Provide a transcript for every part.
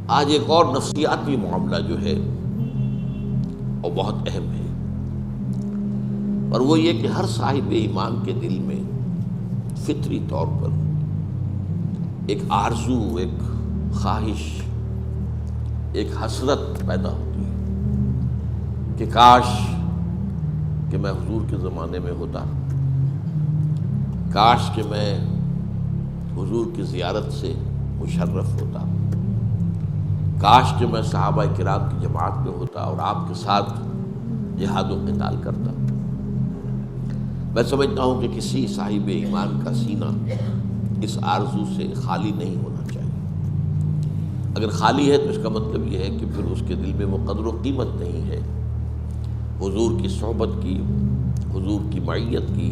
آج ایک اور نفسیاتی معاملہ جو ہے وہ بہت اہم ہے، اور وہ یہ کہ ہر صاحب ایمان کے دل میں فطری طور پر ایک آرزو، ایک خواہش، ایک حسرت پیدا ہوتی ہے کہ کاش کہ میں حضور کے زمانے میں ہوتا، کاش کہ میں حضور کی زیارت سے مشرف ہوتا، کاش کہ میں صحابہ کرام کی جماعت میں ہوتا اور آپ کے ساتھ جہاد و قتال کرتا۔ میں سمجھتا ہوں کہ کسی صاحب ایمان کا سینہ اس آرزو سے خالی نہیں ہونا چاہیے۔ اگر خالی ہے تو اس کا مطلب یہ ہے کہ پھر اس کے دل میں وہ قدر و قیمت نہیں ہے حضور کی صحبت کی، حضور کی معیت کی،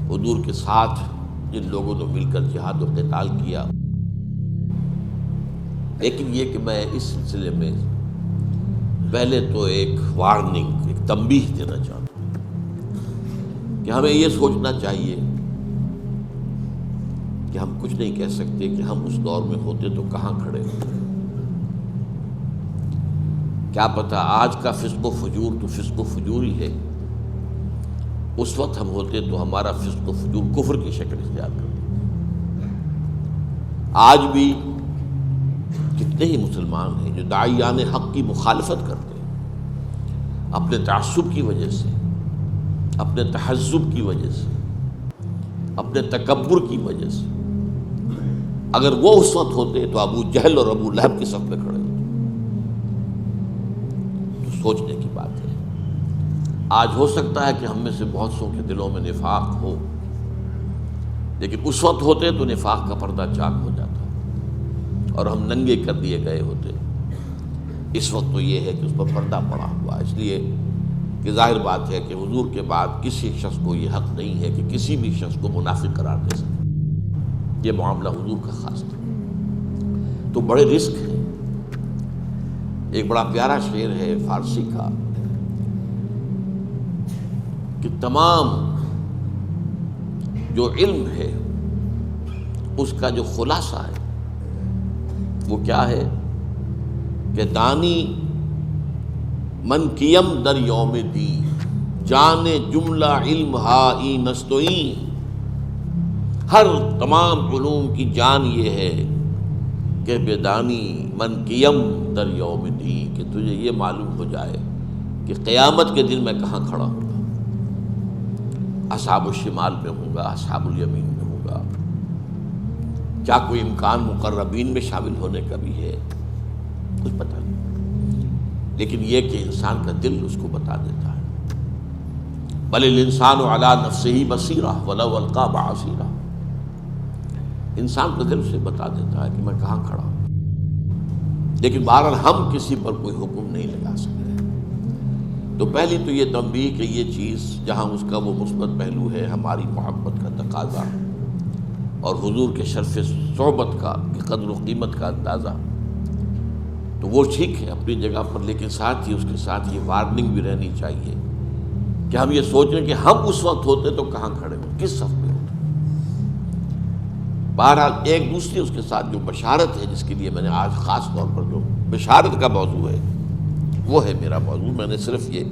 حضور کے ساتھ جن لوگوں نے مل کر جہاد و قتال کیا۔ لیکن یہ کہ میں اس سلسلے میں پہلے تو ایک وارننگ، ایک تنبیہ دینا چاہتا ہوں کہ ہمیں یہ سوچنا چاہیے کہ ہم کچھ نہیں کہہ سکتے کہ ہم اس دور میں ہوتے تو کہاں کھڑے ہوتے۔ کیا پتہ آج کا فسق و فجور تو فسق و فجور ہی ہے، اس وقت ہم ہوتے تو ہمارا فسق و فجور کفر کی شکل اختیار کرتے۔ آج بھی کتنے ہی مسلمان ہیں جو داعیان حق کی مخالفت کرتے ہیں اپنے تعصب کی وجہ سے، اپنے تحزب کی وجہ سے، اپنے تکبر کی وجہ سے۔ اگر وہ اس وقت ہوتے تو ابو جہل اور ابو لہب کے صف میں کھڑے ہوتے۔ تو سوچنے کی بات ہے۔ آج ہو سکتا ہے کہ ہم میں سے بہت سو کے دلوں میں نفاق ہو، لیکن اس وقت ہوتے تو نفاق کا پردہ چاک ہو جاتا اور ہم ننگے کر دیے گئے ہوتے۔ اس وقت تو یہ ہے کہ اس پر پردہ پڑا ہوا، اس لیے کہ ظاہر بات ہے کہ حضور کے بعد کسی شخص کو یہ حق نہیں ہے کہ کسی بھی شخص کو منافق قرار دے سکے۔ یہ معاملہ حضور کا خاص تھا، تو بڑے رسک ہیں۔ ایک بڑا پیارا شعر ہے فارسی کا کہ تمام جو علم ہے اس کا جو خلاصہ ہے وہ کیا ہے کہ دانی من کیم در یوم دی، جان جملہ علم ہائی نستوئی۔ ہر تمام علوم کی جان یہ ہے کہ بیدانی من کیم در یوم دی، کہ تجھے یہ معلوم ہو جائے کہ قیامت کے دن میں کہاں کھڑا ہوں گا۔ اصحاب الشمال میں ہوں گا، اصحاب الیمین میں ہوں گا، کیا کوئی امکان مقربین میں شامل ہونے کا بھی ہے، کچھ پتہ نہیں۔ لیکن یہ کہ انسان کا دل اس کو بتا دیتا ہے۔ بل الانسان علی نفسہ بصیرہ ولو القی معاذیرہ۔ انسان کا دل اسے بتا دیتا ہے کہ میں کہاں کھڑا ہوں، لیکن بہرحال ہم کسی پر کوئی حکم نہیں لگا سکتے۔ تو پہلی تو یہ تنبیہ کہ یہ چیز جہاں اس کا وہ مثبت پہلو ہے، ہماری محبت کا تقاضا اور حضور کے شرف صحبت کا قدر و قیمت کا اندازہ، تو وہ ٹھیک ہے اپنی جگہ پر، لیکن ساتھ ہی اس کے ساتھ یہ وارننگ بھی رہنی چاہیے کہ ہم یہ سوچیں کہ ہم اس وقت ہوتے تو کہاں کھڑے ہوتے، کس صف میں ہوتے۔ بہرحال ایک دوسری اس کے ساتھ جو بشارت ہے، جس کے لیے میں نے آج خاص طور پر جو بشارت کا موضوع ہے وہ ہے میرا موضوع۔ میں نے صرف یہ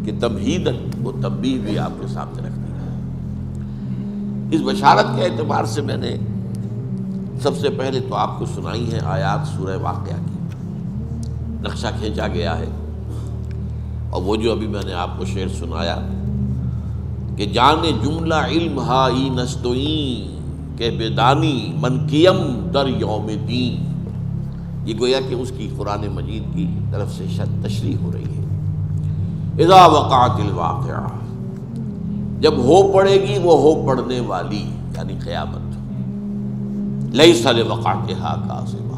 کہ تمہیداً وہ تنبیہ بھی آپ کے سامنے رکھ دی ہے۔ اس بشارت کے اعتبار سے میں نے سب سے پہلے تو آپ کو سنائی ہے آیات سورہ واقعہ کی، نقشہ کھینچا گیا ہے، اور وہ جو ابھی میں نے آپ کو شعر سنایا کہ جان جملہ علم ہائی نستوئیں، کہ بیدانی من کیم در یوم دین، یہ گویا کہ اس کی قرآن مجید کی طرف سے تشریح ہو رہی ہے۔ اذا وقعت الواقعہ، جب ہو پڑے گی وہ ہو پڑنے والی، یعنی قیامت، لیس لوقعتہا کاذبہ،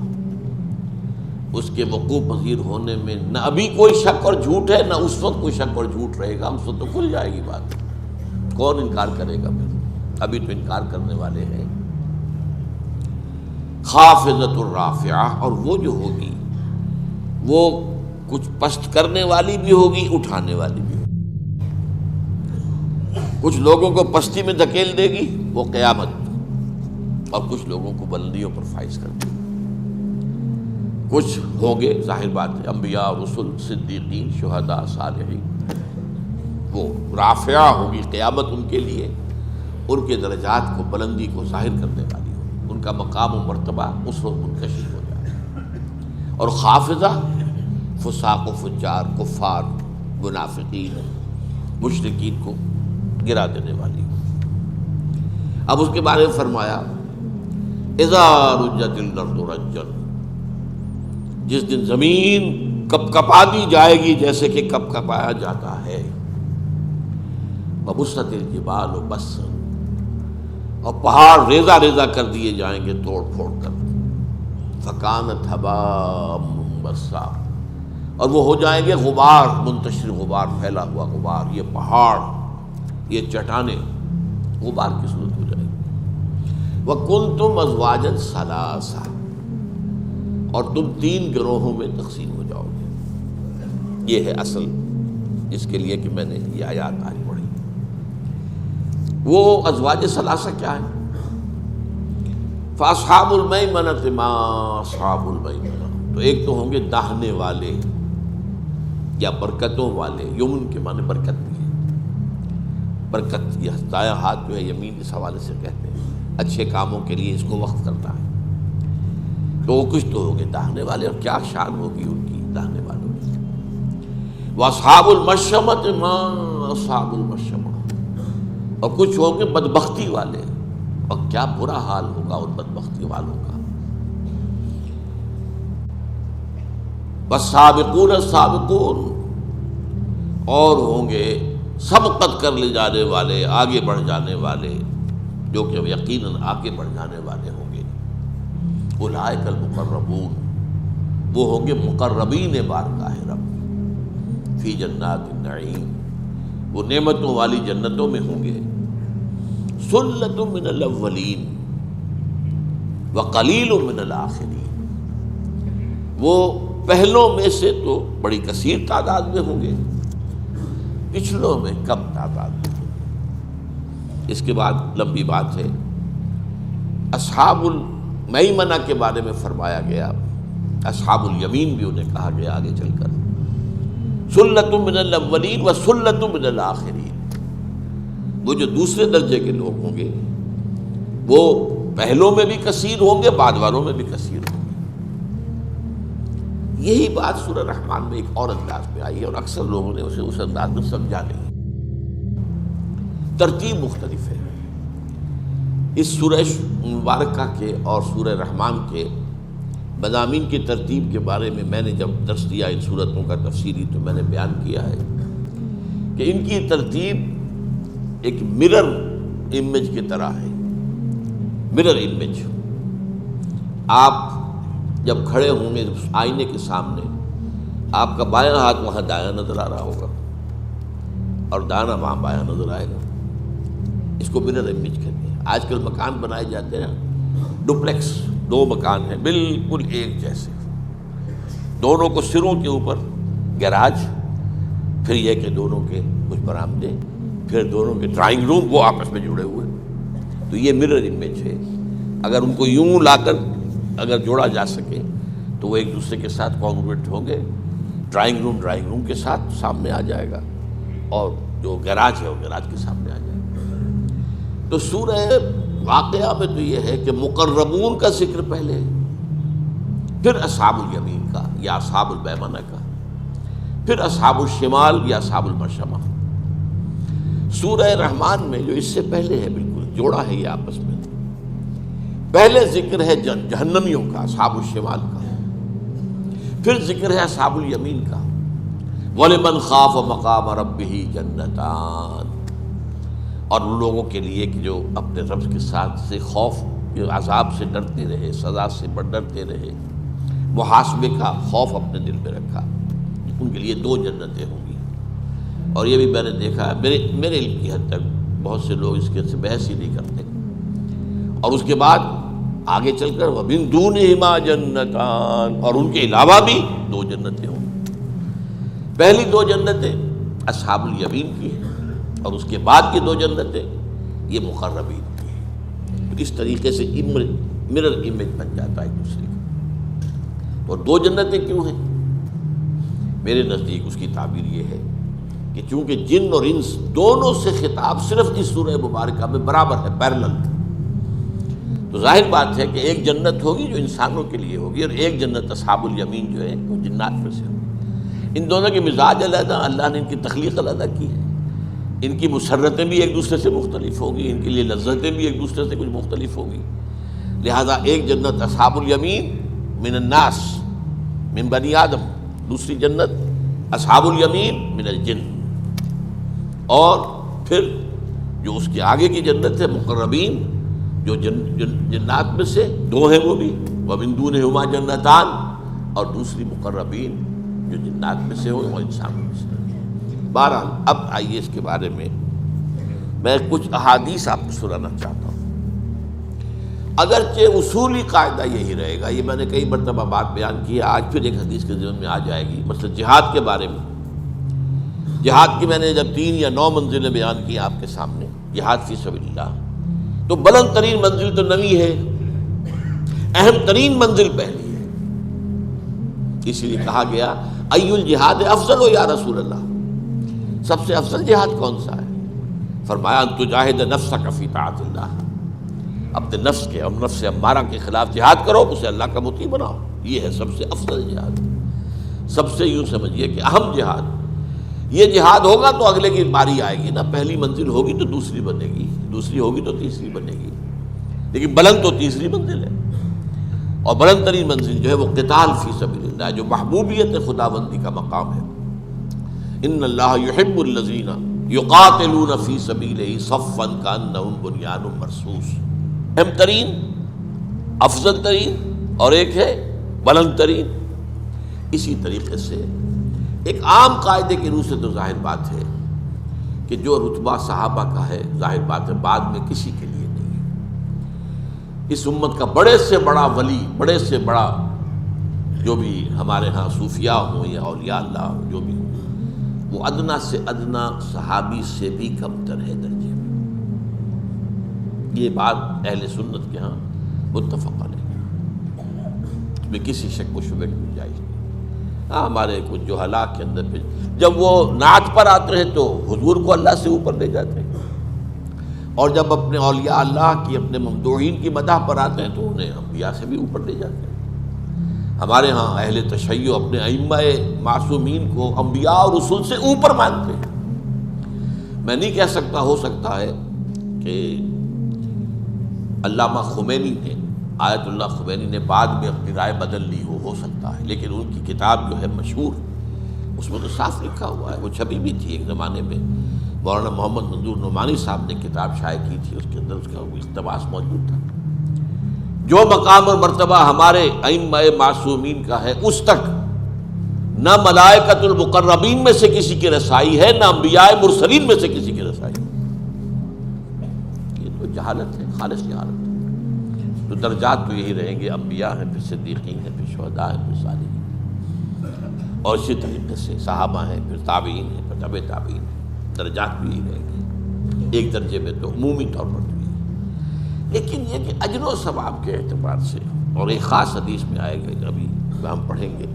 اس کے وقوع پذیر ہونے میں نہ ابھی کوئی شک اور جھوٹ ہے، نہ اس وقت کوئی شک اور جھوٹ رہے گا، اس وقت تو کھل جائے گی بات، کون انکار کرے گا پھر، ابھی تو انکار کرنے والے ہیں۔ خافضۃ الرافعہ، اور وہ جو ہوگی وہ کچھ پست کرنے والی بھی ہوگی، اٹھانے والی بھی ہوگی۔ کچھ لوگوں کو پستی میں دھکیل دے گی وہ قیامت، اور کچھ لوگوں کو بلندیوں پر فائز کر دے گی۔ کچھ ہوں گے ظاہر بات ہے انبیاء، رسل، صدیقین، شہداء، صالحین، وہ رافعہ ہوگی قیامت ان کے لیے، ان کے درجات کو، بلندی کو ظاہر کرنے والی ہوگی، ان کا مقام و مرتبہ اس وقت منکشف ہو جائے گا۔ اور خافضہ فساق و فجار، کفار، منافقین، مشرکین کو گرا دینے والی ہوگی۔ اب اس کے بارے میں فرمایا اذا رجت الارض رجا، جس دن زمین کپ کپا دی جائے گی جیسے کہ کپ کپایا جاتا ہے، وبست الجبال بسا، اور پہاڑ ریزہ ریزہ کر دیے جائیں گے توڑ پھوڑ کر، فکانت ہباء منبثا، اور وہ ہو جائیں گے غبار، منتشر غبار، پھیلا ہوا غبار، یہ پہاڑ، یہ چٹانیں غبار کی صورت ہو جائیں گی۔ وَكُنْتُمْ أَزْوَاجًا ثَلَاثًا، اور تم 3 گروہوں میں تقسیم ہو جاؤ گے۔ یہ ہے اصل جس کے لیے کہ میں نے یہ آیات آج پڑھی۔ وہ ازواج ثلاثہ کیا ہے؟ فَأَصْحَابُ الْمَيْمَنَةِ مَا أَصْحَابُ الْمَيْمَنَةِ، تو ایک تو ہوں گے داہنے والے یا برکتوں والے، یمن کے معنی برکت بھی ہے، برکت یہ دایاں ہاتھ جو ہے یمین اس حوالے سے کہتے ہیں، اچھے کاموں کے لیے اس کو وقف کرتا ہے۔ تو وہ کچھ تو ہوں گے داہنے والے، اور کیا شان ہوگی ان کی داہنے والوں کی۔ وَأَصْحَابُ الْمَشْأَمَةِ مَا أَصْحَابُ الْمَشْأَمَةِ، اور کچھ ہوں گے بدبختی والے، اور کیا برا حال ہوگا ان بدبختی والوں کا۔ وَالسَّابِقُونَ السَّابِقُونَ، اور ہوں گے سبقت کر لے جانے والے، آگے بڑھ جانے والے، جو کہ یقیناً آگے بڑھ جانے والے ہوں گے۔ اولئک المقربون، وہ ہوں گے مقربین بارگاہ رب، فی جنات النعیم، وہ نعمتوں والی جنتوں میں ہوں گے۔ ثلۃ من الاولین وقلیل من الآخرین، وہ پہلوں میں سے تو بڑی کثیر تعداد میں ہوں گے، پچھلوں میں کم تعداد میں ہوں گے۔ اس کے بعد لمبی بات ہے، اصحاب المیمنہ کے بارے میں فرمایا گیا، اصحاب الیمین بھی انہیں کہا گیا آگے چل کر۔ ثلۃ من الاولین وثلۃ من الآخرین، وہ جو دوسرے درجے کے لوگ ہوں گے وہ پہلوں میں بھی کثیر ہوں گے، بعد والوں میں بھی کثیر ہوں گے۔ یہی بات سورہ رحمان میں ایک اور انداز میں آئی ہے، اور اکثر لوگوں نے اسے اس انداز میں سمجھا نہیں، ترتیب مختلف ہے۔ اس سورہ مبارکہ کے اور سورہ رحمان کے مضامین کی ترتیب کے بارے میں نے جب درس دیا ان سورتوں کا تفصیلی، تو میں نے بیان کیا ہے کہ ان کی ترتیب ایک مرر امیج کی طرح ہے، مرر امیج۔ آپ جب کھڑے ہوں گے آئینے کے سامنے، آپ کا بایاں ہاتھ وہاں دایاں نظر آ رہا ہوگا، اور دانا وہاں بایاں نظر آئے گا۔ اس کو مرر امیج کہتے ہیں۔ آج کل مکان بنائے جاتے ہیں ڈپلیکس، 2 مکان ہیں بالکل ایک جیسے، دونوں کو سروں کے اوپر گیراج، پھر یہ کہ دونوں کے کچھ برآمدے، پھر دونوں کے ڈرائنگ روم، وہ آپس میں جڑے ہوئے۔ تو یہ مرر امیج ہے۔ اگر ان کو یوں لا کر اگر جوڑا جا سکے تو وہ ایک دوسرے کے ساتھ کانگروئنٹ ہوں گے۔ ڈرائنگ روم کے ساتھ سامنے آ جائے گا، اور جو گیراج ہے وہ گیراج کے سامنے آ جائے گا۔ تو سورہ واقعہ میں تو یہ ہے کہ مقربون کا ذکر پہلے ہے، پھر اصحاب الیمین کا یا اصحاب المیمنہ کا، پھر اصحاب الشمال یا اصحاب المشأمہ۔ سورہ رحمان میں جو اس سے پہلے ہے، بالکل جوڑا ہے یہ آپس میں، پہلے ذکر ہے جہنمیوں کا، اصحاب الشمال کا، پھر ذکر ہے اصحاب الیمین کا۔ وَلِمَنْ خَافَ مَقَامَ رَبِّهِ جَنَّتَانِ، اور ان لوگوں کے لیے کہ جو اپنے رب کے ساتھ سے خوف، عذاب سے ڈرتے رہے، سزا سے ڈرتے رہے، محاسبے کا خوف اپنے دل میں رکھا، ان کے لیے 2 جنتیں ہوں گی۔ اور یہ بھی میں نے دیکھا ہے، میرے علم کی حد تک بہت سے لوگ اس کے سے بحث ہی نہیں کرتے۔ اور اس کے بعد آگے چل کر وَمِن دُونِهِمَا جَنَّتَانِ، اور ان کے علاوہ بھی 2 جنتیں ہوں گی۔ پہلی 2 جنتیں اصحاب الیمین کی ہیں، اور اس کے بعد کی 2 جنتیں یہ مقربین کی ہیں۔ تو اس طریقے سے مرر امیج بن جاتا ہے ایک دوسرے کا۔ اور دو جنتیں کیوں ہیں؟ میرے نزدیک اس کی تعبیر یہ ہے کہ چونکہ جن اور انس دونوں سے خطاب صرف اس سورہ مبارکہ میں برابر ہے، پیرلل، تو ظاہر بات ہے کہ ایک جنت ہوگی جو انسانوں کے لیے ہوگی، اور ایک جنت اصحاب الیمین جو ہے وہ جنات میں سے ہوگی۔ ان دونوں کے مزاج علیحدہ، اللہ نے ان کی تخلیق علیحدہ کی ہے، ان کی مسرتیں بھی ایک دوسرے سے مختلف ہوگی، ان کے لیے لذتیں بھی ایک دوسرے سے کچھ مختلف ہوگی، لہذا ایک جنت اصحاب الیمین من الناس من بنی آدم، دوسری جنت اصحاب الیمین من الجن، اور پھر جو اس کے آگے کی جنت ہے مقربین، جو جنات میں سے دو ہیں وہ بھی، وَمِن دُونِهُمَا جَنَّتَانِ، اور دوسری مقربین جو جنات میں سے ہو وہ انسانوں میں سے۔ بہرحال اب آئیے اس کے بارے میں کچھ احادیث آپ کو سنانا چاہتا ہوں۔ اگرچہ اصولی قاعدہ یہی رہے گا، یہ میں نے کئی مرتبہ بات بیان کی ہے، آج پھر ایک حدیث کے ذہن میں آ جائے گی، مثلا جہاد کے بارے میں۔ جہاد کی میں نے جب 3 یا 9 منزلیں بیان کی آپ کے سامنے، جہاد فی سبیل اللہ، تو بلند ترین منزل تو 9 ہے، اہم ترین منزل پہلی ہے، اسی لیے کہا گیا ای الجہاد افضل ہو یا رسول اللہ، سب سے افضل جہاد کون سا ہے؟ فرمایا ان تجاہد نفسک فی طاعت اللہ، اپنے نفس کے اور نفس امارہ کے خلاف جہاد کرو، اسے اللہ کا مطیع بناؤ، یہ ہے سب سے افضل جہاد، سب سے یوں سمجھیے کہ اہم جہاد۔ یہ جہاد ہوگا تو اگلے کی باری آئے گی نا، پہلی منزل ہوگی تو دوسری بنے گی، دوسری ہوگی تو تیسری بنے گی، لیکن بلند تو تیسری منزل ہے، اور بلند ترین منزل جو ہے وہ قتال فی سبیل اللہ، جو محبوبیت خداوندی کا مقام ہے۔ ان اللہ یحب الذین یقاتلون فی سبیلہ صفا کانہم بنیان مرصوص، اہم ترین، افضل ترین، اور ایک ہے بلند ترین۔ اسی طریقے سے ایک عام قاعدے کی روح سے تو ظاہر بات ہے کہ جو رتبہ صحابہ کا ہے، ظاہر بات ہے بعد میں کسی کے لیے نہیں ہے۔ اس امت کا بڑے سے بڑا ولی، بڑے سے بڑا جو بھی ہمارے ہاں صوفیاء ہوں یا اولیاء اللہ ہوں، جو بھی ہوں، وہ ادنا سے ادنا صحابی سے بھی کمتر ہے درجے میں۔ یہ بات اہل سنت کے ہاں متفق علیہ، اس میں کسی شک و شبہ کی گنجائش نہیں۔ ہاں ہمارے کچھ جو ہلاک کے اندر پہ جب وہ نعت پر آتے ہیں تو حضور کو اللہ سے اوپر لے جاتے ہیں، اور جب اپنے اولیاء اللہ کی، اپنے ممدوحین کی مدح پر آتے ہیں تو انہیں انبیاء سے بھی اوپر لے جاتے ہیں۔ ہمارے ہاں اہل تشیع اپنے ائمہ معصومین کو انبیاء اور رسول سے اوپر مانتے ہیں۔ میں نہیں کہہ سکتا، ہو سکتا ہے کہ علامہ خمینی نے، آیت اللہ خمینی نے بعد میں اپنی رائے بدل لی ہو سکتا ہے، لیکن ان کی کتاب جو ہے مشہور، اس میں تو صاف لکھا ہوا ہے، وہ چھپی بھی تھی ایک زمانے میں، مولانا محمد منظور نعمانی صاحب نے کتاب شائع کی تھی، اس کے اندر اس کا اقتباس موجود تھا۔ جو مقام اور مرتبہ ہمارے ائمہ معصومین کا ہے، اس تک نہ ملائکۃ المقربین میں سے کسی کی رسائی ہے، نہ انبیاء مرسلین میں سے کسی کی رسائی ہے۔ یہ تو جہالت ہے، خالص جہالت ہے۔ تو درجات تو یہی رہیں گے، انبیاء ہیں، پھر صدیقین ہیں، پھر شہداء ہیں، پھر صالحین، اور اسی طریقے سے صحابہ ہیں، پھر تابعین ہیں، پھر تبع تابعین ہیں، درجات بھی یہی رہیں گے۔ ایک درجے میں تو عمومی طور پر تو یہی، لیکن یہ کہ اجر و ثواب کے اعتبار سے، اور ایک خاص حدیث میں آئے گا ابھی ہم پڑھیں گے،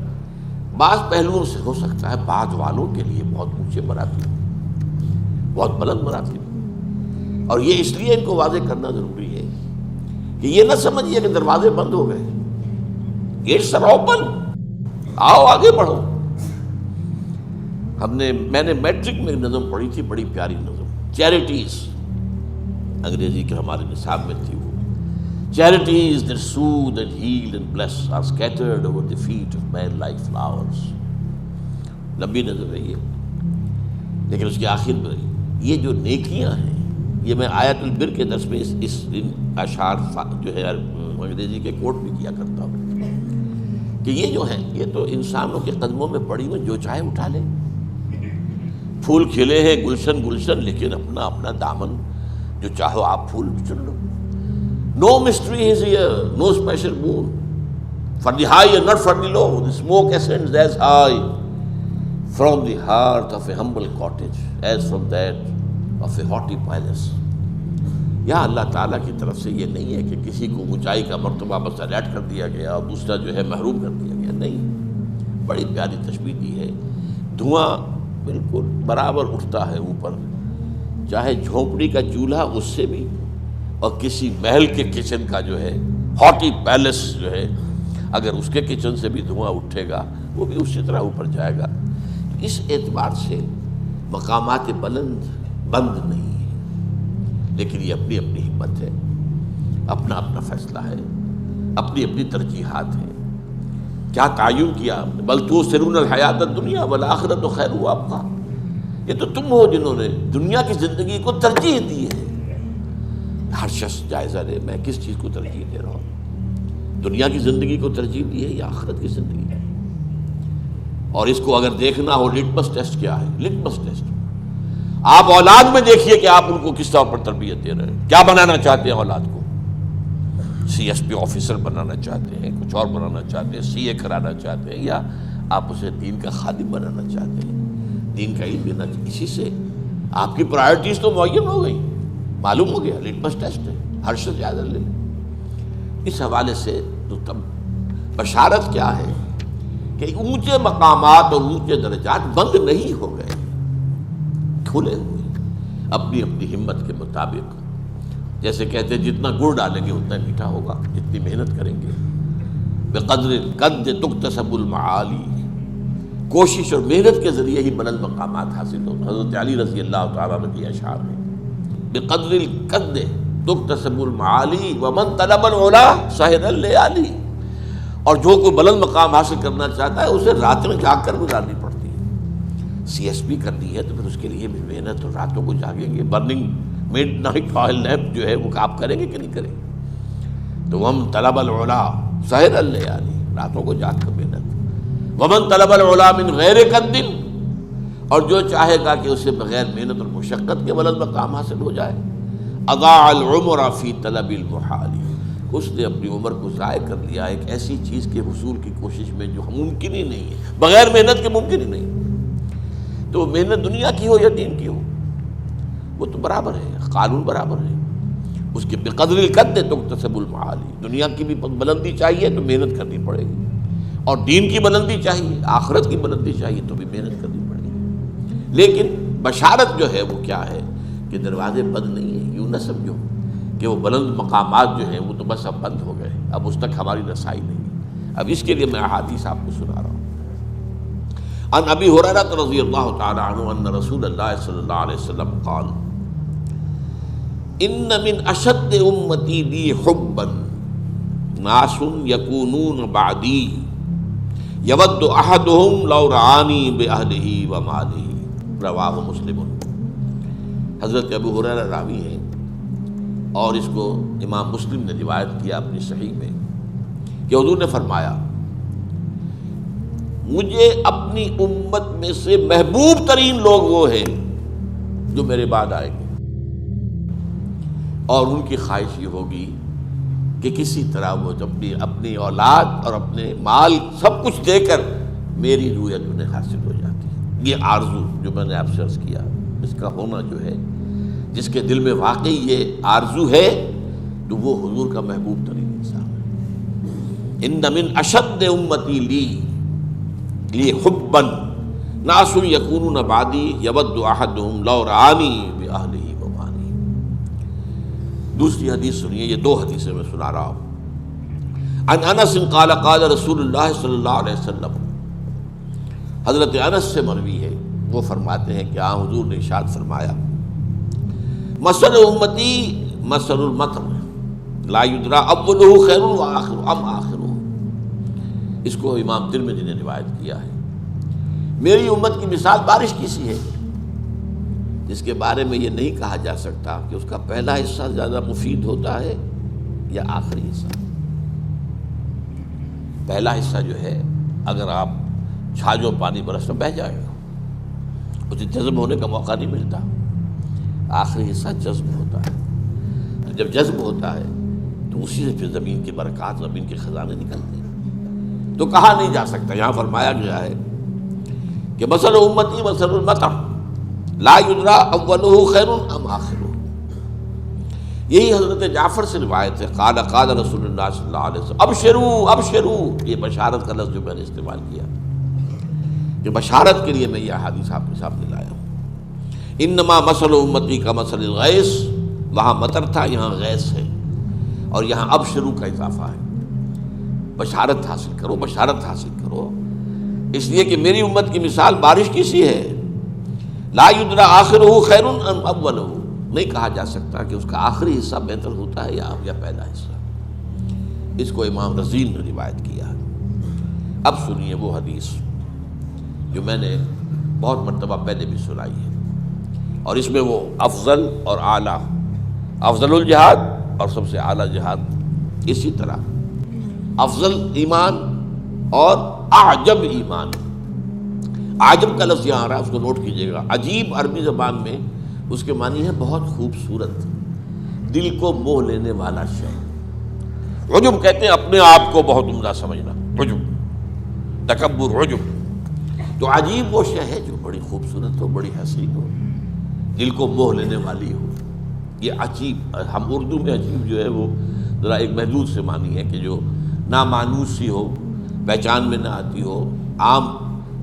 بعض پہلوؤں سے ہو سکتا ہے بعض والوں کے لیے بہت اونچے مراتب، بہت بلند مراتب، اور یہ اس لیے ان کو واضح کرنا ضروری ہے کہ یہ نہ سمجھیے کہ دروازے بند ہو گئے، گیٹس آر اوپن، آؤ آگے بڑھو۔ میں نے میٹرک میں نظم پڑھی تھی، بڑی پیاری نظم، چیریٹیز، انگریزی کے ہمارے نصاب میں تھی وہ، charities that soothe and heal and bless are scattered over the feet of men like flowers۔ لمبی نظم ہے یہ، لیکن اس کے آخر میں یہ جو نیکیاں ہیں، یہ میں آیت البر کے درس میں اس اشعار جو ہے انگریزی کے کوٹ بھی کیا کرتا ہوں کہ یہ جو ہیں یہ تو انسانوں کے قدموں میں پڑی ہوئی، جو چاہے اٹھا لے۔ پھول کھلے ہیں گلشن گلشن، لیکن اپنا اپنا دامن جو چاہو آپ پھول چن لو۔ No mystery is here, no special moon for the high and not for the low. The smoke ascends as high from the heart of a humble cottage as from that of a haughty palace۔ یہاں اللہ تعالیٰ کی طرف سے یہ نہیں ہے کہ کسی کو اونچائی کا مرتبہ بس الرٹ کر دیا گیا اور دوسرا جو ہے محروم کر دیا گیا، نہیں، بڑی پیاری تشبیہ دی ہے۔ دھواں بالکل برابر اٹھتا ہے اوپر، چاہے جھونپڑی کا چولہا اس سے بھی، اور کسی محل کے کچن کا جو ہے ہاٹی پیلس جو ہے، اگر اس کے کچن سے بھی دھواں اٹھے گا وہ بھی اسی طرح اوپر جائے گا۔ اس اعتبار سے مقامات بلند بند نہیں ہے، لیکن یہ اپنی اپنی ہمت ہے، اپنا اپنا فیصلہ ہے، اپنی اپنی ترجیحات ہیں۔ کیا تعین کیا؟ بل تؤثرون الحیات الدنیا والآخرۃ خیر وابقیٰ، یہ تو تم ہو جنہوں نے دنیا کی زندگی کو ترجیح دی ہے۔ ہر شخص جائزہ لے، میں کس چیز کو ترجیح دے رہا ہوں؟ دنیا کی زندگی کو ترجیح دی ہے یا آخرت کی زندگی؟ اور اس کو اگر دیکھنا ہو، لٹمس ٹیسٹ کیا ہے؟ لٹمس ٹیسٹ آپ اولاد میں دیکھیے کہ آپ ان کو کس طور پر تربیت دے رہے ہیں، کیا بنانا چاہتے ہیں اولاد کو؟ سی ایس پی آفیسر بنانا چاہتے ہیں، کچھ اور بنانا چاہتے ہیں، سی اے کرانا چاہتے ہیں، یا آپ اسے دین کا خادم بنانا چاہتے ہیں، دین کا علم دینا چاہتے ہیں؟ اسی سے آپ کی پرائرٹیز تو معین ہو گئی، معلوم ہو گیا، لٹمس ٹیسٹ ہے، ہر شخص جائزہ لے لے۔ اس حوالے سے تو تب بشارت کیا ہے کہ اونچے مقامات اور اونچے درجات بند نہیں ہو گئے، کھلے ہوئے اپنی اپنی ہمت کے مطابق۔ جیسے کہتے ہیں جتنا گڑ ڈالیں گے اتنا میٹھا ہوگا، جتنی محنت کریں گے۔ بقدر القد تکتسب المعالی، کوشش اور محنت کے ذریعے ہی بلند مقامات حاصل ہوتے۔ حضرت علی رضی اللہ تعالیٰ عنہ کی اشعار میں بقدر القد تکتسب المعالی ومن طلب العلا سہر اللیالی، اور جو کوئی بلند مقام حاصل کرنا چاہتا ہے اسے راتیں جاگ کر گزارنی پڑتی ہے۔ سی ایس پی کرنی ہے تو پھر اس کے لیے بھی محنت، اور راتوں کو جاگیں گے، burning mid night oil lamp جو ہے وہ آپ کریں گے کہ نہیں کریں گے؟ تو ہم طلب العلا سہر اللیالی، راتوں کو جاگ کر محنت۔ ومن طلب العلا من غیر قد، اور جو چاہے گا کہ اسے بغیر محنت اور مشقت کے بلند مقام حاصل ہو جائے، اضاع العمر فی طلب المحال، اس نے اپنی عمر کو ضائع کر لیا ایک ایسی چیز کے حصول کی کوشش میں جو ممکن ہی نہیں ہے، بغیر محنت کے ممکن ہی نہیں۔ تو محنت دنیا کی ہو یا دین کی ہو، وہ تو برابر ہے، قانون برابر ہے اس کے۔ بقدر القد تکتسب المعالی، دنیا کی بھی بلندی چاہیے تو محنت کرنی پڑے گی، اور دین کی بلندی چاہیے، آخرت کی بلندی چاہیے تو بھی محنت کرنی پڑے گی۔ لیکن بشارت جو ہے وہ کیا ہے کہ دروازے بند نہیں ہیں، یوں نہ سمجھو کہ وہ بلند مقامات جو ہیں وہ تو بس اب بند ہو گئے، اب اس تک ہماری رسائی نہیں۔ اب اس کے لیے میں احادیث آپ کو سنا رہا ہوں۔ عن ابی ہریرہ رضی اللہ تعالی عنہ ان رسول اللہ صلی اللہ علیہ وسلم قال ان من اشد امتی بی حبا ناس یکونون بعدی یود احدهم لو رعانی باہلہ ومالہ، رواہ مسلم۔ حضرت ابو ہریرہ راوی ہیں، اور اس کو امام مسلم نے روایت کیا اپنی صحیح میں کہ حضور نے فرمایا مجھے اپنی امت میں سے محبوب ترین لوگ وہ ہیں جو میرے بعد آئیں گے، اور ان کی خواہش یہ ہوگی کہ کسی طرح وہ اپنی اولاد اور اپنے مال سب کچھ دے کر میری رویت انہیں حاصل ہو جاتی ہے۔ یہ آرزو جو میں نے آپ سے عرض کیا، اس کا ہونا جو ہے، جس کے دل میں واقعی یہ آرزو ہے تو وہ حضور کا محبوب ترین انسان ہے۔ ان من اشد امتی لی حبا ناس یکونون بعدی یود احدهم لو رعانی باہلہ ومالہ۔ دوسری حدیث سنیے، یہ دو حدیثیں میں سنا رہا ہوں۔ عن انس قال قال رسول اللہ صلی اللہ علیہ وسلم، حضرت انس سے مروی ہے، وہ فرماتے ہیں کہ حضور نے ارشاد فرمایا مثل امتی مثل المطر لا یدری اولہ خیر وآخر ام آخرہ۔ اس کو امام ترمذی نے روایت کیا ہے۔ میری امت کی مثال بارش کی سی ہے، جس کے بارے میں یہ نہیں کہا جا سکتا کہ اس کا پہلا حصہ زیادہ مفید ہوتا ہے یا آخری حصہ۔ پہلا حصہ جو ہے اگر آپ چھاجو پانی برس تو بہہ جائے گا، اسے جذب ہونے کا موقع نہیں ملتا۔ آخری حصہ جذب ہوتا ہے، تو جب جذب ہوتا ہے تو اسی سے پھر زمین کی برکات، زمین کے خزانے نکلتے ہیں۔ تو کہا نہیں جا سکتا، یہاں فرمایا گیا ہے کہ مثل امتی مثل المطر لا یدری اولہ خیر ام آخرہ۔ یہی حضرت جعفر سے روایت ہے، قال قال رسول اللہ صلی اللہ علیہ وسلم ابشروا ابشروا، یہ بشارت کا لفظ جو میں نے استعمال کیا کہ بشارت کے لیے میں یہ حدیث آپ کے سامنے لایا ہوں۔ انما مثل امتی کا مثل الغیث، وہاں مطر تھا، یہاں غیث ہے، اور یہاں ابشروا کا اضافہ ہے، بشارت حاصل کرو، بشارت حاصل کرو، اس لیے کہ میری امت کی مثال بارش کی سی ہے، لا یدری آخرہ خیر ام اولہ، نہیں کہا جا سکتا کہ اس کا آخری حصہ بہتر ہوتا ہے یا پہلا حصہ۔ اس کو امام رزین نے روایت کیا ہے۔ اب سنیے وہ حدیث جو میں نے بہت مرتبہ پہلے بھی سنائی ہے، اور اس میں وہ افضل اور اعلیٰ، افضل الجہاد اور سب سے اعلیٰ جہاد، اسی طرح افضل ایمان اور اعجب ایمان۔ عجب کا لفظ یہاں آ رہا ہے، اس کو نوٹ کیجیے گا۔ عجیب عربی زبان میں اس کے معنی ہے بہت خوبصورت، دل کو موہ لینے والا شے۔ عجب کہتے ہیں اپنے آپ کو بہت عمدہ سمجھنا، عجب، تکبر، عجب۔ تو عجیب وہ شے ہے جو بڑی خوبصورت ہو، بڑی حسین ہو، دل کو موہ لینے والی ہو، یہ عجیب۔ ہم اردو میں عجیب جو ہے وہ ذرا ایک محدود سے معنی ہے کہ جو نامانوس سی ہو، پہچان میں نہ آتی ہو، عام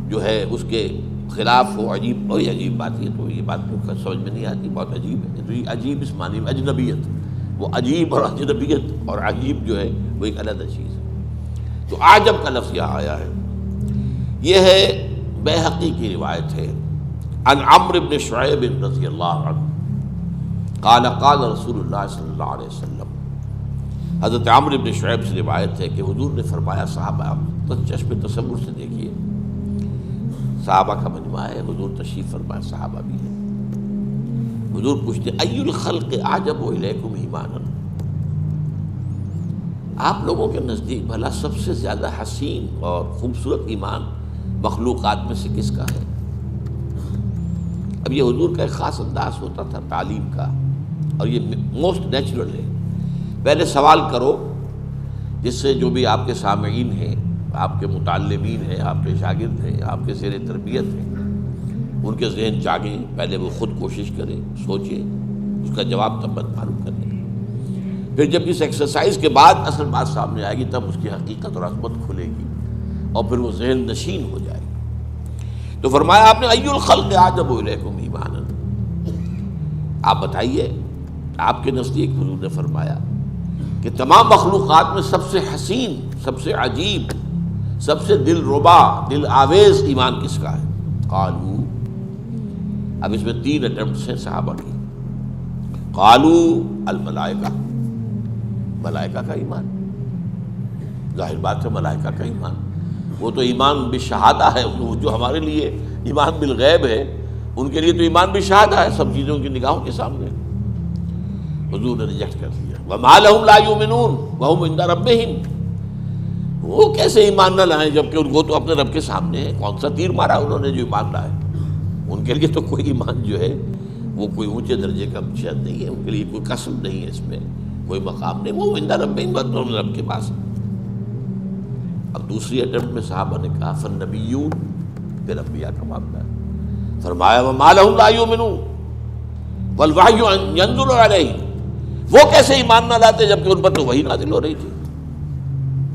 جو ہے اس کے خلاف ہو، عجیب، بڑی عجیب بات ہے، تو یہ بات تو سمجھ میں نہیں آتی، بہت عجیب ہے۔ تو یہ عجیب اس معنی میں اجنبیت، وہ عجیب اور اجنبیت اور عجیب جو ہے وہ ایک علیحدہ چیز ہے۔ تو عجب کا لفظ یہاں آیا ہے، یہ ہے بیہقی کی روایت ہے، عن عمرو بن شعیب رضی اللہ عنہ قال قال رسول اللہ صلی اللہ علیہ وسلم، حضرت عمرو بن شعیب سے روایت ہے کہ حضور نے فرمایا، صحابہ چشم تصور سے دیکھیے، صحابہ کا مجمع ہے، حضور تشریف فرمائے، صحابہ بھی ہے۔ حضور پوچھتے ای الخلق اعجب الیکم ایمانا، آپ لوگوں کے نزدیک بھلا سب سے زیادہ حسین اور خوبصورت ایمان مخلوقات میں سے کس کا ہے؟ اب یہ حضور کا ایک خاص انداز ہوتا تھا تعلیم کا، اور یہ موسٹ نیچرل ہے۔ پہلے سوال کرو جس سے جو بھی آپ کے سامعین ہیں، آپ کے متعلمین ہیں، آپ کے شاگرد ہیں، آپ کے زیر تربیت ہیں، ان کے ذہن جاگیں، پہلے وہ خود کوشش کریں، سوچیں، اس کا جواب تب معلوم کر لیں۔ پھر جب اس ایکسرسائز کے بعد اصل بات سامنے آئے گی، تب اس کی حقیقت اور عظمت کھلے گی، اور پھر وہ ذہن نشین ہو جائے گی۔ تو فرمایا آپ نے ای الخلق اعجب الیکم ایمانا، آپ بتائیے آپ کے نزدیک، حضور نے فرمایا کہ تمام مخلوقات میں سب سے حسین، سب سے عجیب، سب سے دل ربا، دل آویز ایمان کس کا ہے؟ قالو، اب اس میں 3 اٹمپٹس ہیں صحابہ کی۔ قالو الملائکہ، ملائکہ کا ایمان، ظاہر بات ہے ملائکہ کا ایمان، وہ تو ایمان بالشہادہ ہے، جو ہمارے لیے ایمان بالغیب ہے، ان کے لیے تو ایمان بالشہادہ ہے، سب چیزوں کی نگاہوں کے سامنے۔ حضور نے ریجیکٹ کر دیا، وَمَا لَهُمْ لَا يُؤْمِنُونَ وَهُمْ عِندَ رَبِّهِمْ، وہ کیسے ایمان نہ لائیں جبکہ ان کو تو اپنے رب کے سامنے ہے؟ کون سا تیر مارا انہوں نے جو ایمان لائے؟ ان کے لیے تو کوئی ایمان جو ہے وہ کوئی اونچے درجے کا شاید نہیں ہے، ان کے لیے کوئی قسم نہیں ہے، اس میں کوئی مقام نہیں، وہ عند ربہم، بس رب کے پاس۔ اب دوسری اٹمپٹ میں صحابہ نے کہا فالنبیون، پھر انبیاء کا معاملہ ہے، فرمایا وما لهم لا يؤمنون والوحی ينزل علیہم، وہ کیسے ایمان نہ لاتے جبکہ ان پر تو وحی نازل ہو رہی تھی؟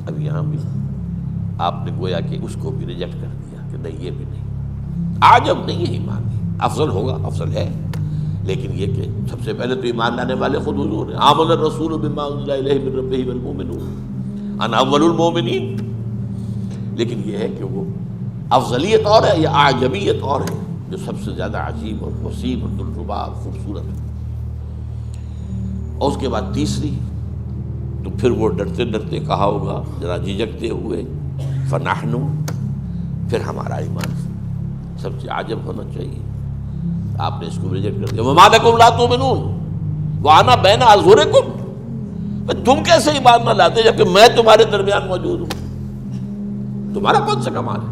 اب یہاں بھی آپ نے گویا کہ اس کو بھی ریجیکٹ کر دیا کہ نہیں، یہ بھی نہیں، عجب نہیں ہے ایمان، افضل ہوگا، افضل ہے، لیکن یہ کہ سب سے پہلے تو ایمان لانے والے خود حضور ہیں، آمن الرسول بما انزل الیہ من ربہ والمؤمنون انا اول المؤمنین۔ لیکن یہ ہے کہ وہ افضلیت اور ہے یا اعجبیت اور ہے، جو سب سے زیادہ عجیب اور وسیع اور دلربا اور خوبصورت ہے۔ اور اس کے بعد تیسری، تو پھر وہ ڈرتے ڈرتے کہا ہوگا، ذرا جھجکتے ہوئے، فنحن، پھر ہمارا ایمان سب سے عجب ہونا چاہیے۔ آپ نے اس کو ریجیکٹ کر دیا، وما لکم لا تؤمنون وانا بین اظہرکم، تم کیسے ایمان نہ لاتے جبکہ میں تمہارے درمیان موجود ہوں؟ تمہارا کون سا کمال ہے؟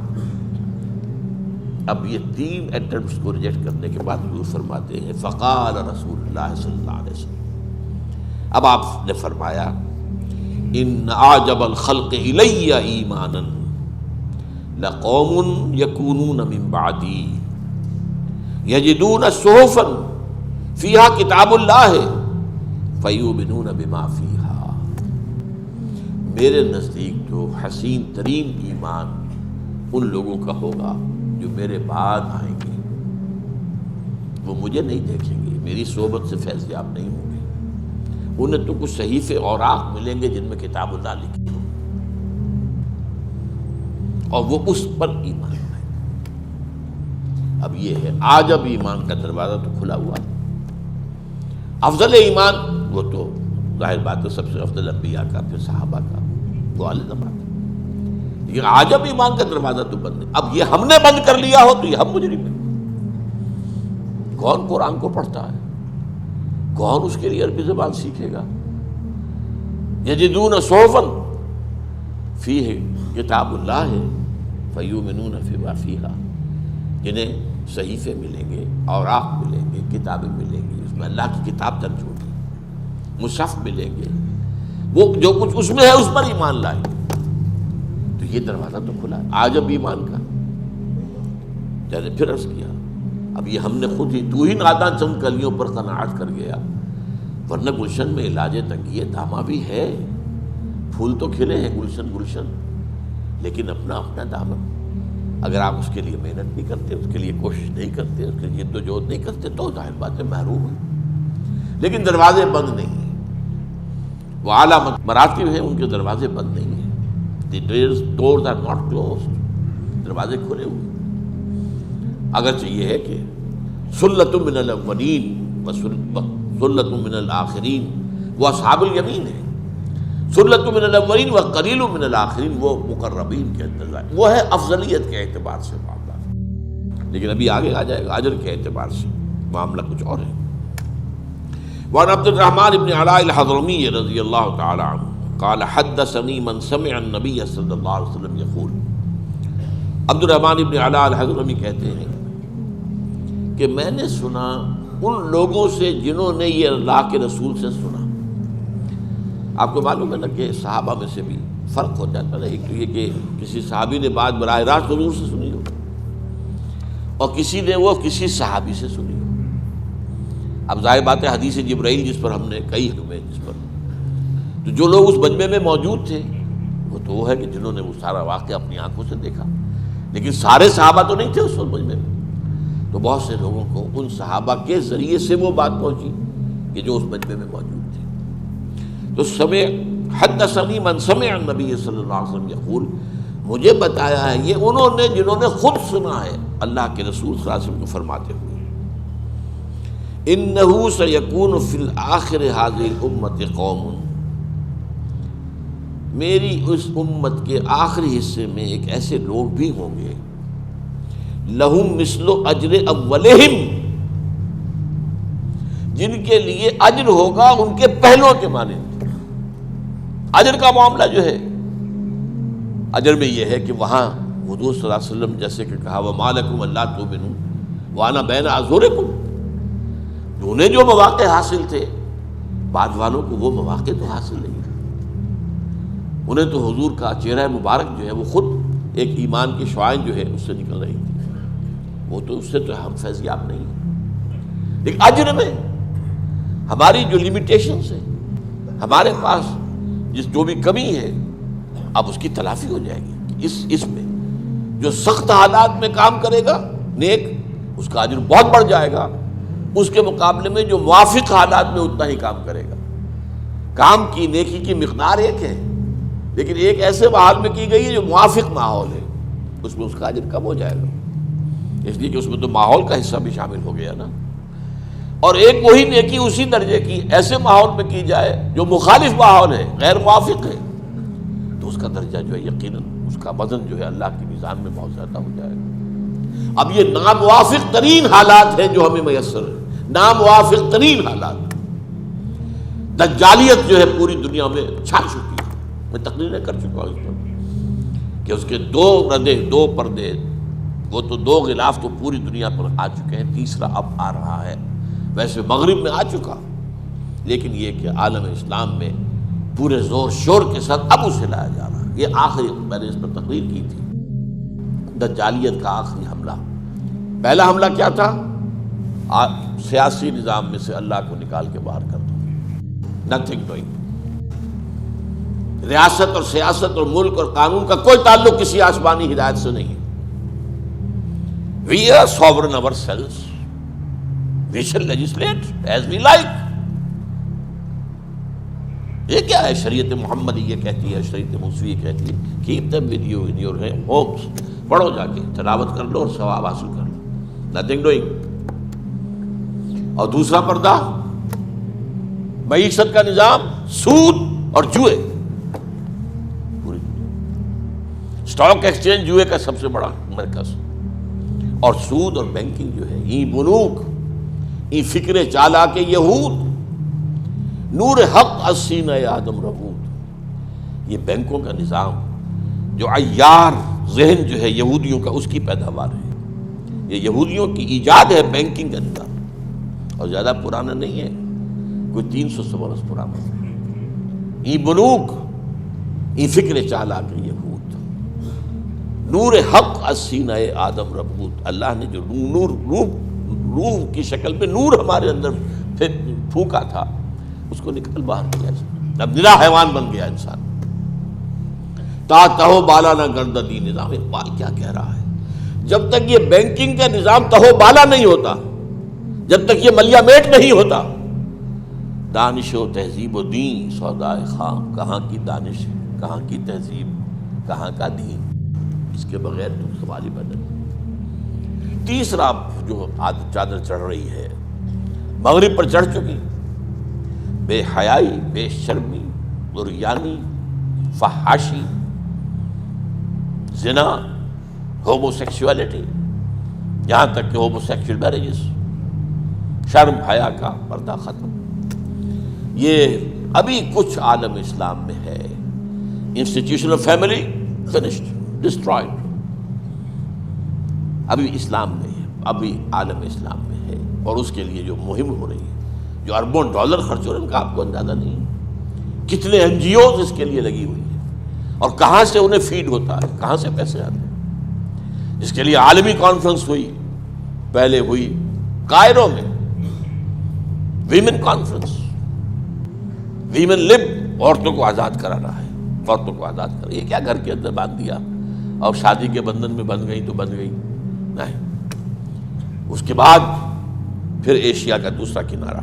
اب یہ 3 اٹمپٹس کو ریجیکٹ کرنے کے بعد حضور فرماتے ہیں فقال رسول اللہ صلی اللہ علیہ وسلم، اب آپ نے فرمایا ان اعجب الخلق الی ایمانا لقوم یکونون من بعدی یجدون صحفا فیہا کتاب اللہ فَيُؤْمِنُونَ بِمَا فِيهَا، میرے نزدیک جو حسین ترین ایمان ان لوگوں کا ہوگا جو میرے بعد آئیں گے، وہ مجھے نہیں دیکھیں گے، میری صحبت سے فیض یاب نہیں ہوں گے، انہیں تو کچھ صحیفے اوراق ملیں گے جن میں کتاب اللہ لکھی ہو، اور وہ اس پر ایمان لائیں گے۔ اب یہ ہے آج اب ایمان کا دروازہ تو کھلا ہوا ہے۔ افضل ایمان وہ تو ظاہر بات ہے سب سے افضل انبیاء کا، پھر صحابہ کا، وہ علیہ بات ہے، لیکن آج اب ایمان کا دروازہ تو بند ہے۔ اب یہ ہم نے بند کر لیا ہو تو یہ ہم مجرم ہیں۔ کون قرآن کو پڑھتا ہے؟ کون اس کے لیے عربی زبان سیکھے گا؟ یجدون صحفا فیہ کتاب اللہ ہے فیؤمنون بما فیہا، جنہیں صحیفے ملیں گے، اوراق ملیں گے، کتابیں ملیں گی، اس میں اللہ کی کتاب درج ہوگی، مصحف ملیں گے، وہ جو کچھ اس میں ہے اس پر ایمان لائیں گے۔ تو یہ دروازہ تو کھلا ہے آج اب ایمان کا۔ جیسے پھر عرض کیا، اب یہ ہم نے خود ہی، تو ہی ناداں چند کلیوں پر قناعت کر گیا، ورنہ گلشن میں علاج تنگی دامہ بھی ہے، پھول تو کھلے ہیں گلشن گلشن، لیکن اپنا اپنا دامن اگر آپ اس کے لیے محنت نہیں کرتے، اس کے لیے کوشش نہیں کرتے، اس کے لیے جد و جہد نہیں کرتے تو ظاہر بات ہے محروم ہے۔ لیکن دروازے بند نہیں ہیں، وہ اعلیٰ مراتب ہیں ان کے دروازے بند نہیں ہیں، دی ڈورز آر ناٹ کلوزڈ، دروازے کھلے ہوئے۔ اگرچہ یہ ہے کہ سلۃ من الاولین وسلۃ من الآخرین، وہ اصحاب الیمین ہے، سلۃ من الاولین وقلیل من الآخرین وہ مقربین کے اندر، وہ ہے افضلیت کے اعتبار سے معاملہ، لیکن ابھی آگے آ جائے گا اجر کے اعتبار سے معاملہ کچھ اور ہے۔ وعن عبد الرحمن بن علاء الحضرمی رضی اللہ تعالی عنہ قال حدثني من سمع النبي صلی اللہ علیہ وسلم یقول، عبد الرحمن بن علاء الحضرمی کہتے ہیں کہ میں نے سنا ان لوگوں سے جنہوں نے یہ اللہ کے رسول سے سنا۔ آپ کو معلوم ہے نا کہ صحابہ میں سے بھی فرق ہو جاتا ہے، ایک تو یہ کہ کسی صحابی نے بات براہ راست حضور سے سنی ہو، اور کسی نے وہ کسی صحابی سے سنی ہو۔ اب ظاہر بات ہے حدیث جبرائیل جس پر ہم نے کئی ہمیں جس پر تو جو لوگ اس مجمع میں موجود تھے وہ تو وہ ہے کہ جنہوں نے وہ سارا واقعہ اپنی آنکھوں سے دیکھا، لیکن سارے صحابہ تو نہیں تھے اس وقت مجمع میں، تو بہت سے لوگوں کو ان صحابہ کے ذریعے سے وہ بات پہنچی کہ جو اس مجمع میں موجود تھے۔ تو سمع حدثنی من سمع النبی صلی اللہ علیہ وسلم یقول، مجھے بتایا ہے یہ انہوں نے جنہوں نے خود سنا ہے اللہ کے رسول صلی اللہ علیہ وسلم کو فرماتے ہوئے، انہ سیکون فی الآخر ھذہ الامۃ قوم، میری اس امت کے آخری حصے میں ایک ایسے لوگ بھی ہوں گے، لہم مثل اجر اولہم، جن کے لیے اجر ہوگا ان کے پہلوں کے مانند۔ اجر کا معاملہ جو ہے، اجر میں یہ ہے کہ وہاں حضور صلی اللہ علیہ وسلم جیسے کہ کہا وَمَا لَكُمْ أَلَّا تُؤْمِنُوا وَأَنَا بَيْنَ أَظْهُرِكُمْ، انہیں جو مواقع حاصل تھے بعد والوں کو وہ مواقع تو حاصل نہیں تھے، انہیں تو حضور کا چہرہ مبارک جو ہے وہ خود ایک ایمان کی شعائیں جو ہے اس سے نکل رہی تھی، وہ تو اس سے تو ہم فیض یاب نہیں ہیں۔ لیکن اجر میں ہماری جو لیمیٹیشنز ہیں، ہمارے پاس جو بھی کمی ہے اب اس کی تلافی ہو جائے گی۔ اس میں جو سخت حالات میں کام کرے گا نیک، اس کا اجر بہت بڑھ جائے گا، اس کے مقابلے میں جو موافق حالات میں اتنا ہی کام کرے گا۔ کام کی نیکی کی مقدار ایک ہے، لیکن ایک ایسے ماحول میں کی گئی ہے جو موافق ماحول ہے، اس میں اس کا اجر کم ہو جائے گا، اس لیے کہ اس میں تو ماحول کا حصہ بھی شامل ہو گیا نا۔ اور ایک وہی نیکی اسی درجے کی ایسے ماحول میں کی جائے جو مخالف ماحول ہے، غیر موافق ہے، تو اس کا درجہ جو ہے یقیناً اس کا وزن جو ہے اللہ کی میزان میں بہت زیادہ ہو جائے گا۔ اب یہ ناموافق ترین حالات ہیں جو ہمیں میسر ہیں، ناموافق ترین حالات۔ دجالیت جو ہے پوری دنیا میں چھا چکی ہے، میں تقریریں کر چکا ہوں اس پر کہ اس کے دو ردے، دو پردے، وہ تو دو غلاف تو پوری دنیا پر آ چکے ہیں، تیسرا اب آ رہا ہے، ویسے مغرب میں آ چکا، لیکن یہ کہ عالم اسلام میں پورے زور شور کے ساتھ اب اسے لایا جا رہا ہے۔ یہ آخری میں نے اس پر تقریر کی تھی، دجالیت کا آخری حملہ۔ پہلا حملہ کیا تھا؟ سیاسی نظام میں سے اللہ کو نکال کے باہر کر دو، نتھنگ ڈوئنگ. ریاست اور سیاست اور ملک اور قانون کا کوئی تعلق کسی آسمانی ہدایت سے نہیں ہے. We are sovereign ourselves. We shall legislate as we like. یہ کیا ہے؟ شریعت محمدی یہ کہتی ہے، شریعت موسوی یہ کہتی ہے keep them with you in your homes. پڑھو جا کے، تلاوت کر لو اور ثواب حاصل کر لو. nothing doing. اور دوسرا پردہ معیشت کا نظام، سود اور جوئے. پوری اسٹاک ایکسچینج جوئے کا سب سے بڑا مرکز، اور سود اور بینکنگ جو ہے، ای بنوک ای فکر چالاک یہود، نور حق السینہ آدم ربود. یہ بینکوں کا نظام جو عیار ذہن جو ہے یہودیوں کا، اس کی پیداوار ہے. یہ یہودیوں کی ایجاد ہے بینکنگ کا نظام، اور زیادہ پرانا نہیں ہے، کوئی 300 برس پرانا ہے. ای بنوک ای فکر چالاک یہود، نور حق السینہ آدم ربود. اللہ نے جو روح کی شکل میں نور ہمارے اندر پھونکا تھا، اس کو نکل باہر کیا. اب نرا حیوان بن گیا انسان. تا تہو بالا نہ گرددی نظام. اقبال کیا کہہ رہا ہے؟ جب تک یہ بینکنگ کا نظام تہو بالا نہیں ہوتا، جب تک یہ ملیا میٹ نہیں ہوتا، دانش و تہذیب و دین سودائے خام. کہاں کی دانش، کہاں کی تہذیب، کہاں کا دین؟ اس کے بغیر تم سوال ہی بدل. تیسرا جو چادر چڑھ رہی ہے، مغرب پر چڑھ چکی، بے حیائی، بے شرمی، عریانی، فحاشی، زنا، ہومو سیکشولیٹی، یہاں تک کہ ہومو سیکشل میریجز. شرم حیا کا پردہ ختم. یہ ابھی کچھ عالم اسلام میں ہے. Institution of family finished, destroyed. ابھی اسلام میں ہے، ابھی عالم اسلام میں ہے. اور اس کے لیے جو مہم ہو رہی ہے، جو اربوں ڈالر خرچ ہو رہے ہیں، ان کا آپ کو اندازہ نہیں ہے. کتنے این جی اوز اس کے لیے لگی ہوئی ہیں، اور کہاں سے انہیں فیڈ ہوتا ہے، کہاں سے پیسے آتے ہیں. اس کے لیے عالمی کانفرنس ہوئی، پہلے ہوئی کائرو میں ویمن کانفرنس. ویمن لب، عورتوں کو آزاد کرانا ہے، عورتوں کو آزاد کرا. یہ کیا گھر کے اندر باندھ دیا اور شادی کے بندھن میں بندھ گئی تو بندھ گئی؟ نہیں. اس کے بعد پھر ایشیا کا دوسرا کنارہ،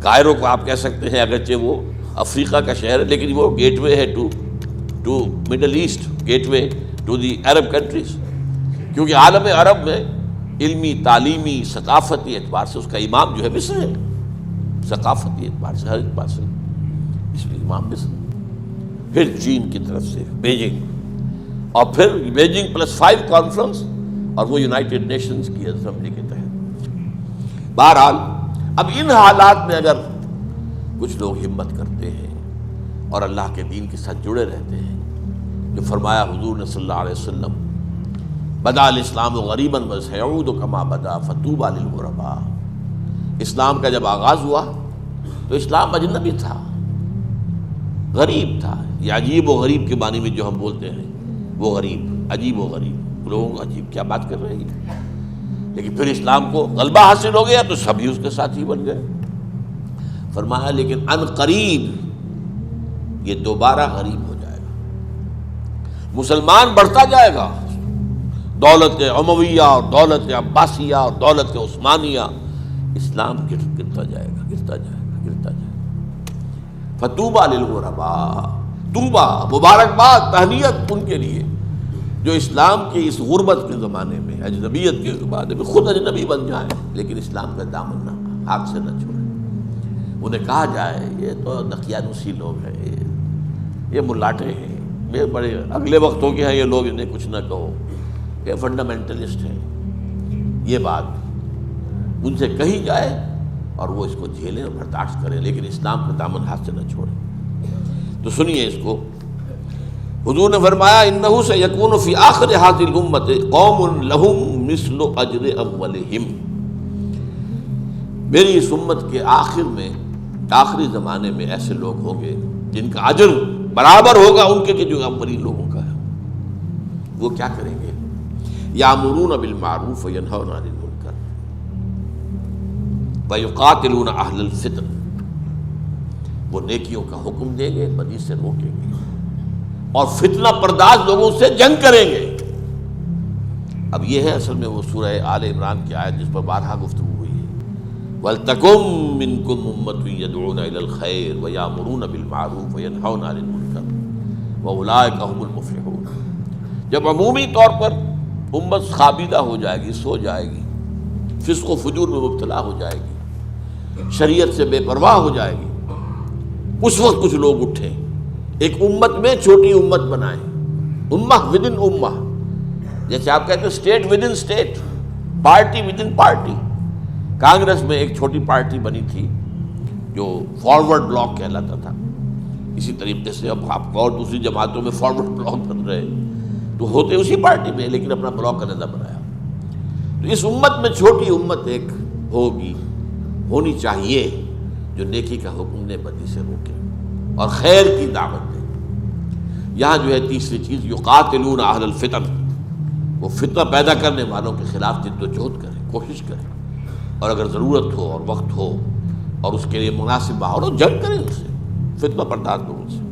کائرو کو آپ کہہ سکتے ہیں، اگرچہ وہ افریقہ کا شہر ہے، لیکن وہ گیٹ وے ہے to middle east, gateway to the Arab countries. کیونکہ عالم عرب میں علمی، تعلیمی، ثقافتی اعتبار سے اس کا امام جو ہے مصر ہے. ثقافتی اعتبار سے ہر اعتبار سے اس میں امام مصر. پھر چین کی طرف سے بیجنگ، اور پھر بیجنگ +5 کانفرنس، اور وہ یونائٹڈ نیشنز کی اسمبلی کے تحت. بہرحال اب ان حالات میں اگر کچھ لوگ ہمت کرتے ہیں اور اللہ کے دین کے ساتھ جڑے رہتے ہیں، جو فرمایا حضور نے صلی اللہ علیہ وسلم، بدا الاسلام غریباً وسیعود کما بدا فطوبی للغرباء. اسلام کا جب آغاز ہوا تو اسلام اجنبی تھا، غریب تھا. یہ عجیب و غریب کے معنی میں جو ہم بولتے ہیں، وہ غریب، عجیب و غریب. لوگوں کو عجیب کیا بات کر رہے ہیں. لیکن پھر اسلام کو غلبہ حاصل ہو گیا تو سبھی اس کے ساتھ ہی بن گئے. فرمایا لیکن ان قریب یہ دوبارہ غریب ہو جائے گا. مسلمان بڑھتا جائے گا، دولت امویہ اور دولت عباسیہ اور دولت عثمانیہ، اسلام گرتا جائے گا، گرتا جائے گا، گرتا جائے گا. فطوبی للغرباء. طوبہ، مبارکباد، تہنیت ان کے لیے جو اسلام کے اس غربت کے زمانے میں، اجنبیت کے زمانے میں خود اجنبی بن جائیں، لیکن اسلام کا دامن نہ ہاتھ سے نہ چھوڑیں. انہیں کہا جائے یہ تو دقیانوسی لوگ ہیں، یہ ملاٹے ہیں، یہ بڑے اگلے وقتوں کے ہیں یہ لوگ، انہیں کچھ نہ کہو، یہ فنڈامنٹلسٹ ہیں. یہ بات ان سے کہی جائے اور وہ اس کو جھیلیں اور برداشت کریں، لیکن اسلام کا دامن ہاتھ سے نہ چھوڑیں. تو سنیے اس کو. حضور نے فرمایا انہو سیکون فی آخر ھذہ الامۃ قوم لہم مثل اجر اولہم. میری اس امت کے آخر میں، آخری زمانے میں ایسے لوگ ہوں گے جن کا اجر برابر ہوگا ان کے جو اولین لوگوں کا ہے. وہ کیا کریں گے؟ یامرون بالمعروف وینہون عن المنکر ویقاتلون اہل الفتن. وہ نیکیوں کا حکم دیں گے، بدی سے روکیں گے، اور فتنہ پرداز لوگوں سے جنگ کریں گے۔ اب یہ ہے اصل میں وہ سورہ آل عمران کی آیت جس پر بارہا گفتگو ہوئی ہے، وَلْتَكُن مِّنكُمْ أُمَّةٌ يَدْعُونَ إِلَى الْخَيْرِ وَيَأْمُرُونَ بِالْمَعْرُوفِ وَيَنْهَوْنَ عَنِ الْمُنكَرِ وَأُولَٰئِكَ هُمُ الْمُفْلِحُونَ۔ جب عمومی طور پر امت خابیدہ ہو جائے گی، سو جائے گی، فسق و فجور میں مبتلا ہو جائے گی، شریعت سے بے پرواہ ہو جائے گی، اس وقت کچھ لوگ اٹھیں، ایک امت میں چھوٹی امت بنائیں، امہ ود ان امہ، جیسے آپ کہتے ہیں state with in state, party with in party. Congress میں ایک چھوٹی پارٹی بنی تھی جو فارورڈ بلاک کہلاتا تھا، اسی طریقے سے اب آپ اور دوسری جماعتوں میں فارورڈ بلاک بن رہے تو ہوتے اسی پارٹی میں، لیکن اپنا بلاک علیحدہ بنایا۔ تو اس امت میں چھوٹی امت ایک ہوگی، ہونی چاہیے، جو نیکی کا حکم دے، بدی سے روکے اور خیر کی دعوت دے۔ یہاں جو ہے تیسری چیز، یقاتلون اہل الفتن، وہ فتنہ پیدا کرنے والوں کے خلاف جد و جہد کریں، کوشش کریں، اور اگر ضرورت ہو اور وقت ہو اور اس کے لیے مناسب ماحول ہو، جنگ کریں ان سے، فتنہ پرداز لوگوں سے۔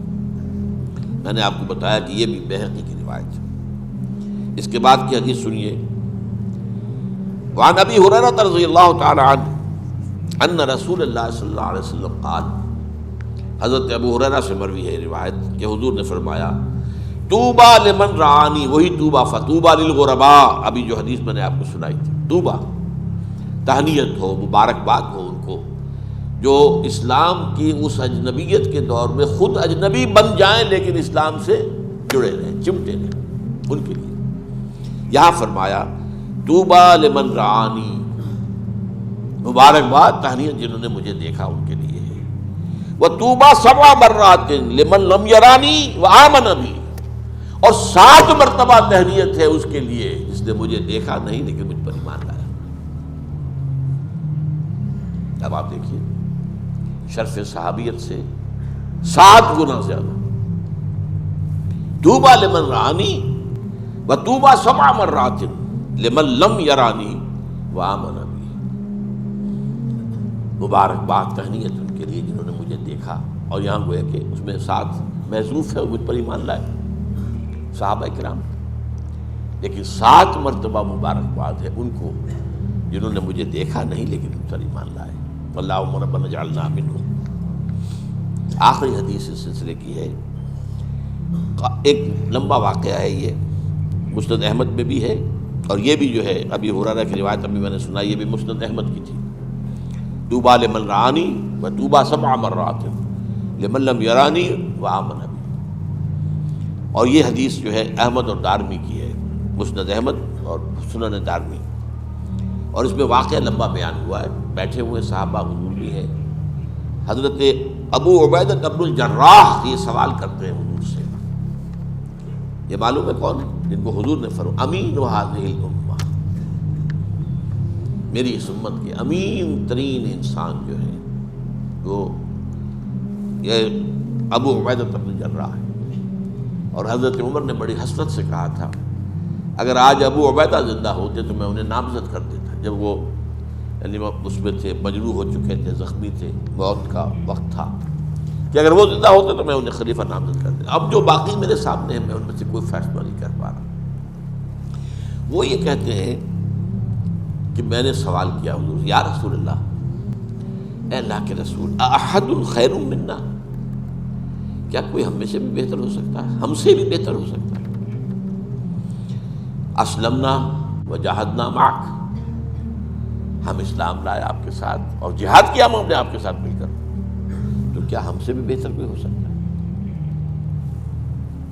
میں نے آپ کو بتایا کہ یہ بھی بیہقی کی روایت ہے۔ اس کے بعد کی حدیث سنیے، وعن ابی ہریرہ رضی اللہ تعالی عنہ ان رسول اللہ صلی اللہ علیہ وسلم قال، حضرت ابو ہریرہ سے مروی ہے روایت کہ حضور نے فرمایا، طوبیٰ لمن رعانی، وہی طوبیٰ، فطوبیٰ للغرباء، ابھی جو حدیث میں نے آپ کو سنائی تھی، طوبیٰ تہنیت ہو، مبارکباد ہو ان کو جو اسلام کی اس اجنبیت کے دور میں خود اجنبی بن جائیں لیکن اسلام سے جڑے رہیں، چمٹے رہیں، ان کے لیے یہاں فرمایا طوبیٰ لمن رعانی، مبارکباد، تہنیت جنہوں نے مجھے دیکھا ان کے لیے ہے۔ وطوبیٰ 7 مرات لمن لم یرانی وآمن بی، اور 7 مرتبہ تہنیت ہے اس کے لیے جس نے مجھے دیکھا نہیں لیکن مجھ پر ایمان لایا۔ اب آپ دیکھیے شرف صحابیت سے 7 گنا زیادہ، طوبیٰ لمن رعانی وطوبیٰ 7 مرات لمن لم یرانی وآمن بی، مبارکباد، تہنیت ان کے لیے جنہوں نے مجھے دیکھا، اور یہاں گویا کہ اس میں 7 محذوف ہے، مجھ پر ایمان لائے صحابہ کرام، لیکن 7 مرتبہ مبارکباد ہے ان کو جنہوں نے مجھے دیکھا نہیں لیکن ان پر ایمان لائے۔ اللہم ربنا اجعلنا منہم۔ آخری حدیث اس سلسلے کی ہے، ایک لمبا واقعہ ہے یہ، مسند احمد میں بھی ہے، اور یہ بھی جو ہے ابی ہریرہ کی روایت ابھی میں نے سنائی، یہ بھی مسند احمد کی تھی۔ طوبیٰ لمن رعانی وطوبیٰ 7 مرات لمن لم یرانی وآمن بی۔ اور یہ حدیث جو ہے احمد اور دارمی کی ہے، مسند احمد اور سنن دارمی، اور اس میں واقعہ لمبا بیان ہوا ہے، بیٹھے ہوئے صحابہ حضور بھی ہے۔ حضرت ابو عبیدہ بن الجراح یہ سوال کرتے ہیں حضور سے، یہ معلوم ہے کون ہے؟ جن کو حضور نے فرمایا امین وہذہ الامہ، میری اس امت کے امین ترین انسان جو ہے وہ یہ ابو عبیدہ بن الجراح ہے۔ اور حضرت عمر نے بڑی حسرت سے کہا تھا اگر آج ابو عبیدہ زندہ ہوتے تو میں انہیں نامزد کر دیتا، جب وہ یعنی اس میں تھے، مجروح ہو چکے تھے، زخمی تھے، موت کا وقت تھا، کہ اگر وہ زندہ ہوتے تو میں انہیں خلیفہ نامزد کر دیتا۔ اب جو باقی میرے سامنے ہیں میں ان میں سے کوئی فیصلہ نہیں کر پا رہا۔ وہ یہ کہتے ہیں کہ میں نے سوال کیا حضور، یا رسول اللہ، اے اللہ کے رسول، احد خیر منا، کیا کوئی ہم میں سے بھی بہتر ہو سکتا ہے، ہم سے بھی بہتر ہو سکتا ہے؟ اسلمنا وجاہدنا معک، ہم اسلام لائے آپ کے ساتھ اور جہاد کیا ہم نے آپ کے ساتھ مل کر، تو کیا ہم سے بھی بہتر کوئی ہو سکتا ہے؟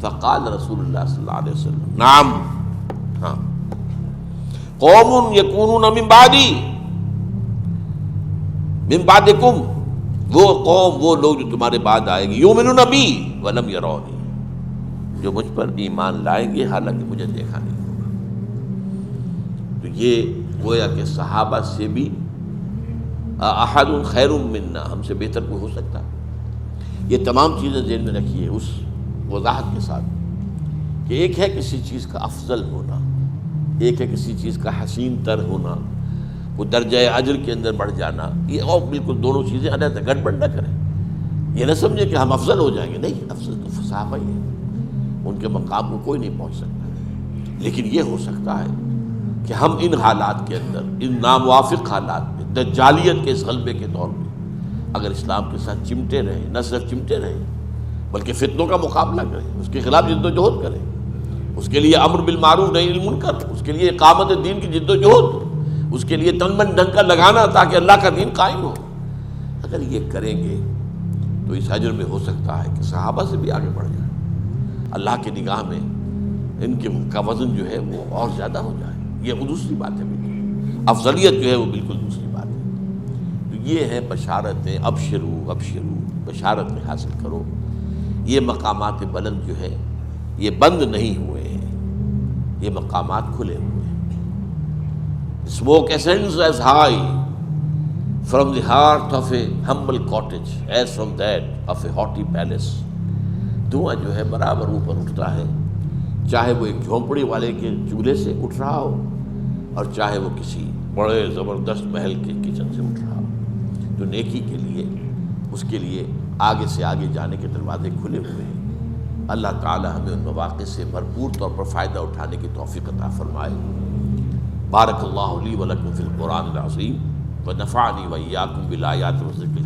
فقال رسول اللہ صلی اللہ علیہ وسلم نعم، ہاں، قوم یکونون من بعدی، من بعدکم، وہ قوم، وہ لوگ جو تمہارے بعد آئے گی، یؤمنون بی ولم یرونی، جو مجھ پر ایمان لائیں گے حالانکہ مجھے دیکھا نہیں ہوگا۔ تو یہ گویا کہ صحابہ سے بھی احد خیر منا، ہم سے بہتر کوئی ہو سکتا ہے؟ یہ تمام چیزیں ذہن میں رکھیے اس وضاحت کے ساتھ کہ ایک ہے کسی چیز کا افضل ہونا، ایک ہے کسی چیز کا حسین تر ہونا، وہ درجہ اجر کے اندر بڑھ جانا، یہ اور بالکل دونوں چیزیں علیحدہ، گڑبڑ نہ کریں۔ یہ نہ سمجھے کہ ہم افضل ہو جائیں گے، نہیں، افضل تو صحابہ ہی ہیں، ان کے مقام کو کوئی نہیں پہنچ سکتا، لیکن یہ ہو سکتا ہے کہ ہم ان حالات کے اندر، ان ناموافق حالات میں، دجالیت کے اس غلبے کے دور میں اگر اسلام کے ساتھ چمٹے رہیں، نہ صرف چمٹے رہیں بلکہ فتنوں کا مقابلہ کریں، اس کے خلاف جد و جہد کریں، اس کے لیے امر بالمعروف نہی عن المنکر، اس کے لیے اقامت دین کی جد و جہد، اس کے لیے تن من ڈھنگ کا لگانا تاکہ اللہ کا دین قائم ہو، اگر یہ کریں گے تو اس اجر میں ہو سکتا ہے کہ صحابہ سے بھی آگے بڑھ جائیں، اللہ کی نگاہ میں ان کے کا وزن جو ہے وہ اور زیادہ ہو جائے، یہ دوسری بات ہے، بالکل افضلیت جو ہے وہ بالکل دوسری بات ہے۔ تو یہ ہے بشارتیں، ابشرو ابشرو، بشارتیں حاصل کرو، یہ مقامات بلند جو ہے یہ بند نہیں ہوئے ہیں، یہ مقامات کھلے ہوئے ہیں۔ Smoke ascends as high from the heart of a humble cottage as from that of a haughty palace۔ دھواں جو ہے برابر اوپر اٹھتا ہے، چاہے وہ ایک جھونپڑی والے کے چولہے سے اٹھ رہا ہو اور چاہے وہ کسی بڑے زبردست محل کے کچن سے اٹھ رہا ہو۔ تو نیکی کے لیے، اس کے لیے آگے سے آگے جانے کے دروازے کھلے ہوئے ہیں۔ اللہ تعالی ہمیں ان مواقع سے بھرپور طور پر فائدہ اٹھانے کی توفیق عطا فرمائے۔ بارک اللہ لی و لکم فی القرآن العظیم ونفعنی وإیاکم بالآیات والذکر